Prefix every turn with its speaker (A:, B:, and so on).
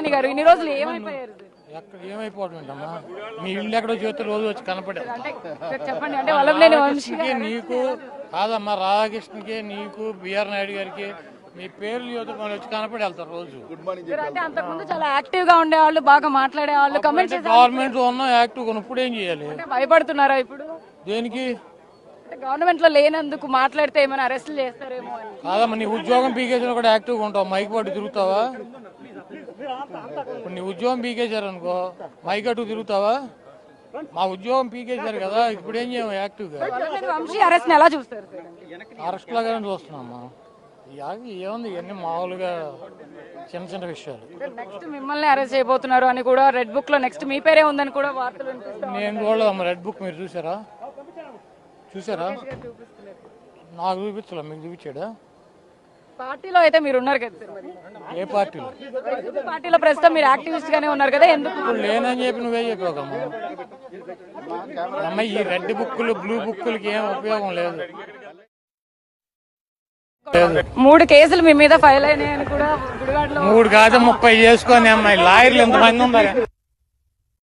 A: నాని గారు ఇన్ని రోజులు ఏమైపోయారు?
B: ఎక్కడ ఏమైపోవడం ఏంటమ్మా, మీ ఇల్లు ఎక్కడో చేతి రోజు వచ్చి కనపడే.
A: చెప్పండి, అంటే వల్లభనేని వంశీ
B: నీకు కాదమ్మా, రాధాకృష్ణకి నీకు బిఆర్ నాయుడు గారికి మీ పేర్లు యువత వచ్చి కనపడి వెళ్తారు రోజు.
A: అంటే అంతకుముందు చాలా యాక్టివ్ గా ఉండేవాళ్ళు, బాగా మాట్లాడేవాళ్ళు, కమెంట్స్
B: గవర్నమెంట్ లో ఉన్నాం యాక్టివ్ గా, ఇప్పుడు ఏం చేయాలి?
A: భయపడుతున్నారా ఇప్పుడు?
B: దేనికి?
A: గవర్నమెంట్ లో లేనందుకు మాట్లాడితే ఏమైనా అరెస్టులు చేస్తారేమో అని.
B: కాదమ్మా, నీ ఉద్యోగం పీకేసిన కూడా యాక్టివ్ గా ఉంటావు, మైక్ పట్టు తిరుగుతావా? ఇప్పుడు నీ ఉద్యోగం పీకేశారు అనుకో, మైక్ అటు తిరుగుతావా? మా ఉద్యోగం పీకేశారు కదా, ఇప్పుడు ఏం చేయము యాక్టివ్ గా.
A: వంశీ అరెస్ట్ ఎలా చూస్తారు?
B: అరెస్ట్ లాగానే చూస్తున్నామ్మా. ఏముంది, ఇవన్నీ మామూలుగా చిన్న చిన్న విషయాలు.
A: నెక్స్ట్ మిమ్మల్ని అరెస్ట్ చేయబోతున్నారు అని కూడా రెడ్ బుక్ లో నెక్స్ట్ మీ పేరే ఉందని కూడా వార్తలు వినిపిస్తాయి.
B: నేను చూడలేదమ్మా రెడ్ బుక్, మీరు చూసారా? నాకు చూపించలే, మీకు చూపించాడా?
A: పార్టీలో అయితే మీరు ఉన్నారు కదా.
B: ఏ పార్టీలో?
A: పార్టీలో ప్రస్తుతం మీరు యాక్టివిస్ట్ గానే ఉన్నారు కదా, ఎందుకు?
B: ఇప్పుడు లేనని చెప్పి నువ్వే చెప్పావమ్మా. అమ్మ, ఈ రెడ్ బుక్కులు బ్లూ బుక్కులకి ఏం ఉపయోగం లేదు.
A: 3 కేసులు మీ మీద ఫైల్ అయినాయని కూడా గుడివాడలో.
B: 3 కాదు 30 చేసుకొని అమ్మాయి లాయర్లు ఎంతమంది ఉన్నారు?